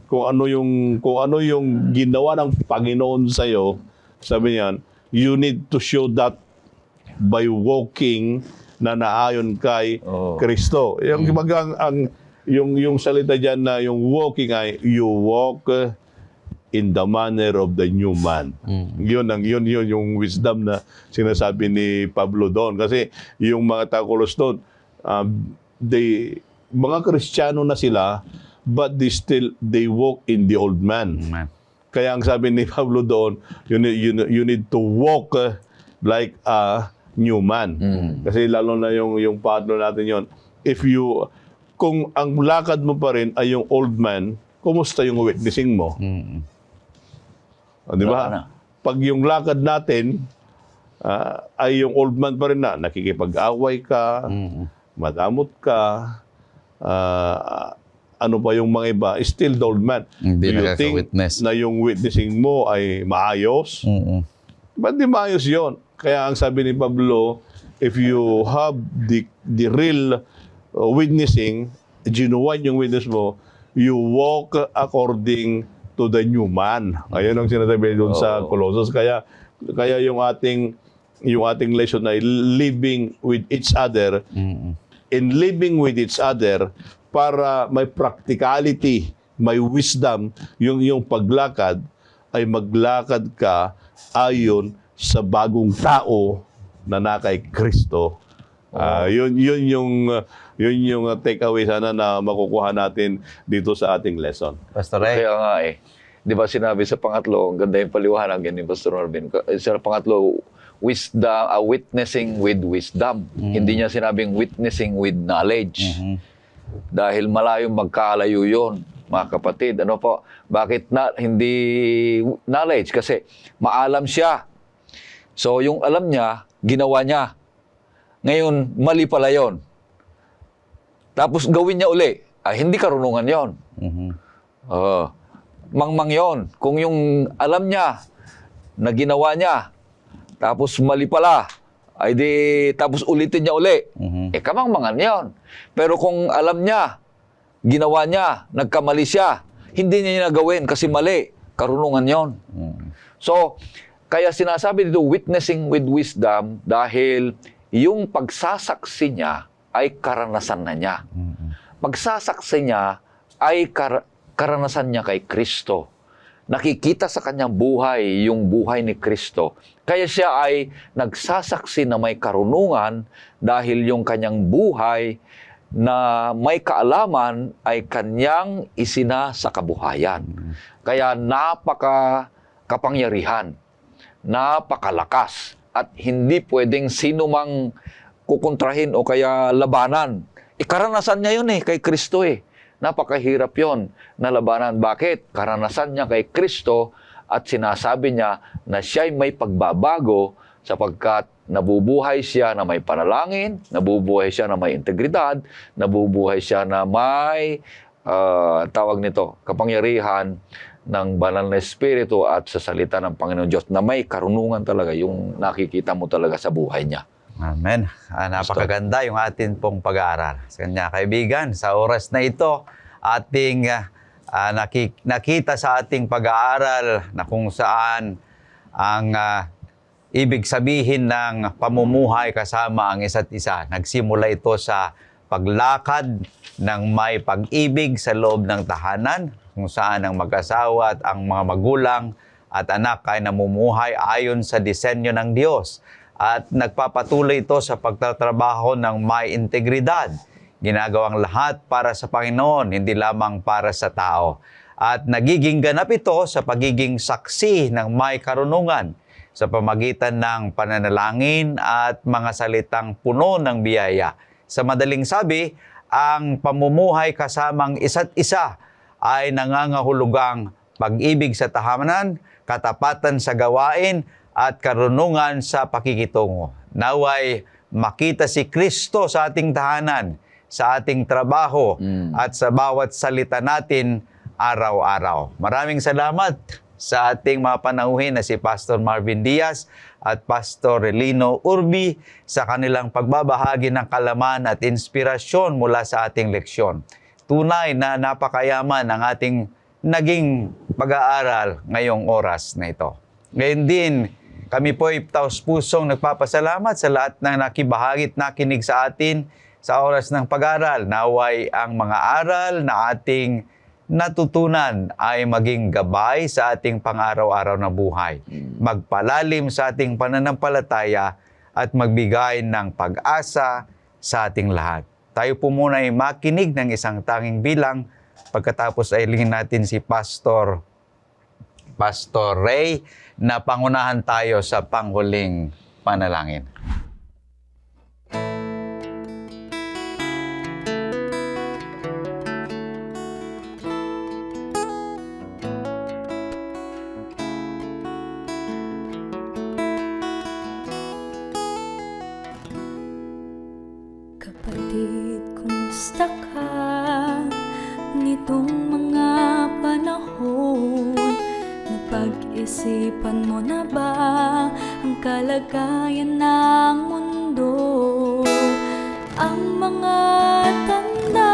Kung ano yung ginawa ng Panginoon sa iyo, sabi niya, you need to show that by walking na naayon kay
Oo.
Kristo. Yung yung salita diyan na yung walking ay you walk in the manner of the new man. Yun yung wisdom na sinasabi ni Pablo doon. Kasi yung mga takulos doon, mga Kristiyano na sila, but they walk in the old man.
Amen.
Kaya ang sabi ni Pablo doon, you need to walk like a new man. Kasi lalo na yung partner natin yon. Kung ang lakad mo pa rin ay yung old man, kumusta yung witnessing mo? Di
Wala
ba?
na.
Pag yung lakad natin ay yung old man pa rin na, nakikipag-away ka, madamot ka, ano pa yung mga iba, still the old man.
Hindi
Do you think
nakaka-witness.
na yung witnessing mo ay maayos? Ba't di maayos yun? Kaya ang sabi ni Pablo, if you have the real witnessing, genuine yung witness mo, you walk according to the new man. Ayun ang sinasabi doon sa Colossus. Kaya yung ating lesson ay living with each other. In living with each other, para may practicality, may wisdom, yung paglakad ay maglakad ka ayon sa bagong tao na nakay Kristo. Yun yung takeaway sana na makukuha natin dito sa ating lesson.
Pastor Ray?
Kaya nga di ba sinabi sa pangatlo, ang ganda yung paliwanag yan ni Pastor Marvin. Sa pangatlo, wisdom, witnessing with wisdom. Hindi niya sinabing witnessing with knowledge. Dahil malayong magkalayo yun, mga kapatid. Ano po? Bakit hindi knowledge? Kasi maalam siya. So, yung alam niya, ginawa niya. Ngayon, mali pala yun. Tapos gawin niya uli. Hindi karunungan yon. Mangmang yon. Kung yung alam niya na ginawa niya, tapos mali pala, tapos ulitin niya uli. Kamangmangan yon. Pero kung alam niya, ginawa niya, nagkamali siya, hindi niya gawin kasi mali. Karunungan yon. So, kaya sinasabi dito, witnessing with wisdom, dahil yung pagsasaksi niya ay karanasan na niya. Pagsasaksi niya ay karanasan niya kay Kristo. Nakikita sa kanyang buhay yung buhay ni Kristo. Kaya siya ay nagsasaksi na may karunungan dahil yung kanyang buhay na may kaalaman ay kanyang isina sa kabuhayan. Kaya napaka-kapangyarihan, napakalakas, at hindi pwedeng sino mang kukontrahin o kaya labanan. Karanasan niya yun kay Kristo Napakahirap yon na labanan. Bakit? Karanasan niya kay Kristo at sinasabi niya na siya'y may pagbabago sapagkat nabubuhay siya na may panalangin, nabubuhay siya na may integridad, nabubuhay siya na may kapangyarihan ng banal na Espiritu at sa salita ng Panginoon Diyos na may karunungan talaga yung nakikita mo talaga sa buhay niya.
Amen. Napakaganda yung atin pong pag-aaral. Sa kanya, kaibigan, sa oras na ito, ating nakita sa ating pag-aaral na kung saan ang ibig sabihin ng pamumuhay kasama ang isa't isa. Nagsimula ito sa paglakad ng may pag-ibig sa loob ng tahanan, kung saan ang mag-asawa at ang mga magulang at anak ay namumuhay ayon sa disenyo ng Diyos. At nagpapatuloy ito sa pagtatrabaho ng may integridad. Ginagawang lahat para sa Panginoon, hindi lamang para sa tao. At nagiging ganap ito sa pagiging saksi ng may karunungan sa pamagitan ng pananalangin at mga salitang puno ng biyaya. Sa madaling sabi, ang pamumuhay kasamang isa't isa ay nangangahulugang pag-ibig sa tahanan, katapatan sa gawain, at karunungan sa pakikitungo. Naway makita si Kristo sa ating tahanan, sa ating trabaho, at sa bawat salita natin araw-araw. Maraming salamat sa ating mga panauhin na si Pastor Marvin Diaz at Pastor Relino Urbi sa kanilang pagbabahagi ng kalaman at inspirasyon mula sa ating leksyon. Tunay na napakayaman ang ating naging pag-aaral ngayong oras na ito. Ngayon din, Kami po ay taos-pusong nagpapasalamat sa lahat ng nakibahagit nakinig sa atin sa oras ng pag-aral. Naway ang mga aral na ating natutunan ay maging gabay sa ating pang-araw-araw na buhay. Magpalalim sa ating pananampalataya at magbigay ng pag-asa sa ating lahat. Tayo po muna ay makinig ng isang tanging bilang. Pagkatapos ay lingin natin si Pastor Ray na pangunahan tayo sa panghuling panalangin.
Kapatid, kumusta ka nitong mga panahon? Napag-isipan mo na ba ang kalagayan ng mundo? Ang mga tanda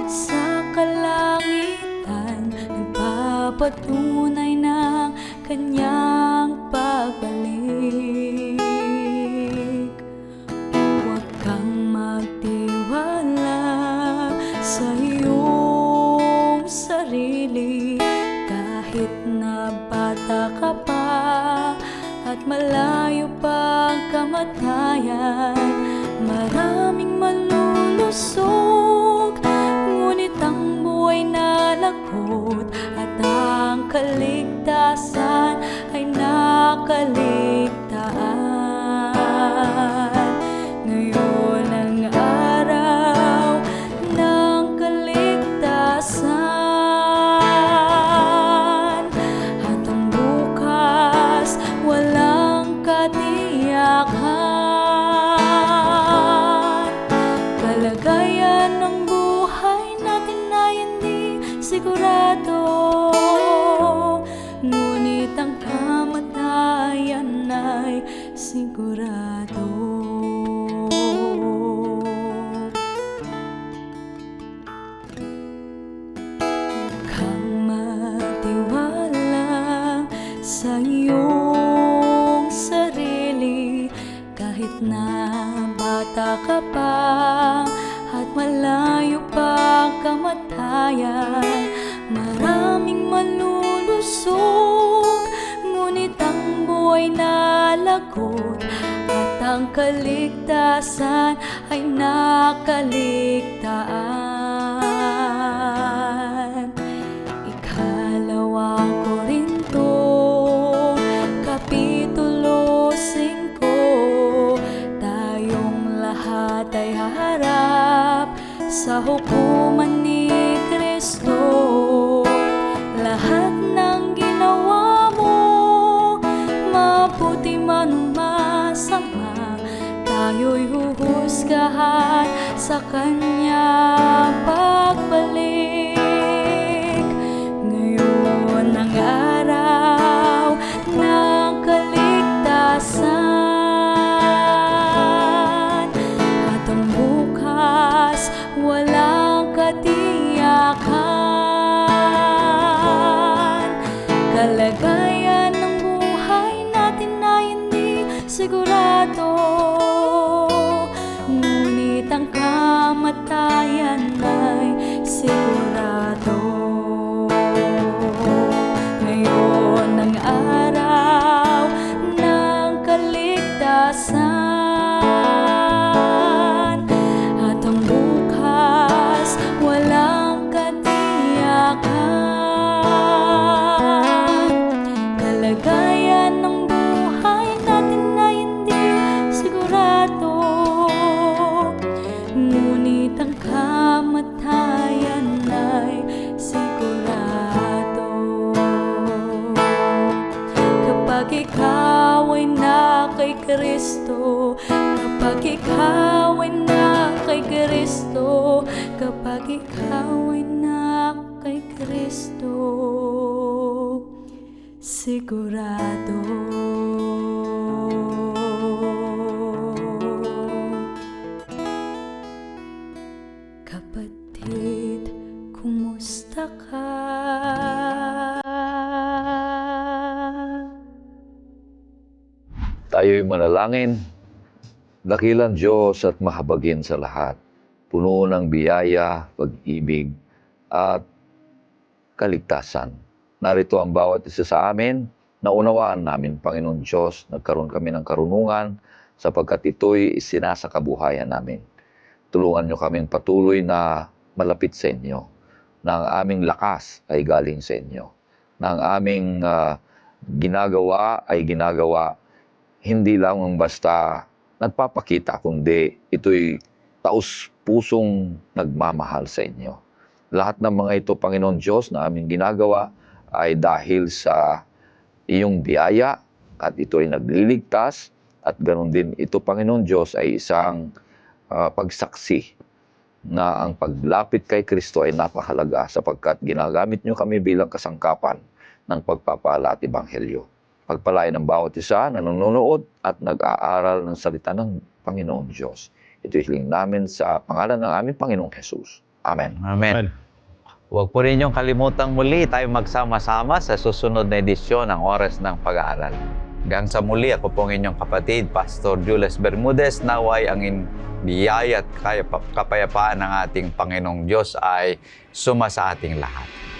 sa kalangitan nagpapatunay ng kanyang pagbalik. Huwag kang magtiwala sa iyong sarili kahit na bata ka pa at malayo pa ang kamatayan. Maraming malulusog, ngunit ang buhay na lagot at ang kaligtasan ay nakaligtaan. Ngayon ang araw ng kaligtasan at ang bukas walang katiyakan. Kalagayan ng buhay natin ay hindi sigurado, ngunit ang kamatayan ay sigurado. Huwag kang matiwala sa iyong sarili kahit na bata ka pa at malayo pa ang kamatayan. Maraming malulusog, ngunit ang buhay na lagot at ang kaligtasan ay nakaligtaan. Ikalawang Korinto, Kapitulo 5. Tayong lahat ay haharap sa hukuman ni Kristo. Lahat ng ginawa mo, mabuti man o masama, tayo'y huhusgahan sa Kanya pagbalik. Ngayon ang araw ng kaligtasan at ang bukas walang katiyakan. Kalagayan ng buhay natin ay hindi sigurado, ngunit ang kamatayan ay sigurado. Ngayon ang araw ng kaligtasan at ang bukas walang katiyakan. Kalagayan ng buhay natin ay hindi sigurado, ngunit ang kamatayan ay sigurado. Kapag ikaw ay na kay Kristo, kapag ikaw ay na kay Kristo, kapag ikaw ay na kay Kristo, sigurado. Kapatid, kumusta ka?
Tayo'y manalangin. Dakilang Diyos at mahabagin sa lahat, puno ng biyaya, pag-ibig, at kaligtasan. Narito ang bawat isa sa amin, naunawaan namin, Panginoon Diyos, nagkaroon kami ng karunungan, sapagkat ito'y isinasakabuhayan namin. Tulungan niyo kaming patuloy na malapit sa inyo, na ang aming lakas ay galing sa inyo, na ang aming ginagawa ay ginagawa hindi lang basta nagpapakita, kundi ito'y taus-pusong nagmamahal sa inyo. Lahat ng mga ito, Panginoon Diyos, na aming ginagawa ay dahil sa iyong biyaya at ito ay nagliligtas at ganoon din ito, Panginoon Diyos, ay isang pagsaksi na ang paglapit kay Kristo ay napakahalaga sapagkat ginagamit niyo kami bilang kasangkapan ng pagpapala at ebanghelyo. Pagpalain ng bawat isa na nanonood at nag-aaral ng salita ng Panginoon Diyos. Ito hiling namin sa pangalan ng aming Panginoong Jesus. Amen.
Amen. Huwag po ninyong kalimutang muli tayo magsama-sama sa susunod na edisyon ng Oras ng Pag-aaral. Hanggang sa muli, ako pong inyong kapatid, Pastor Jules Bermudez. Naway ang biyaya at kapayapaan ng ating Panginoong Diyos ay suma sa ating lahat.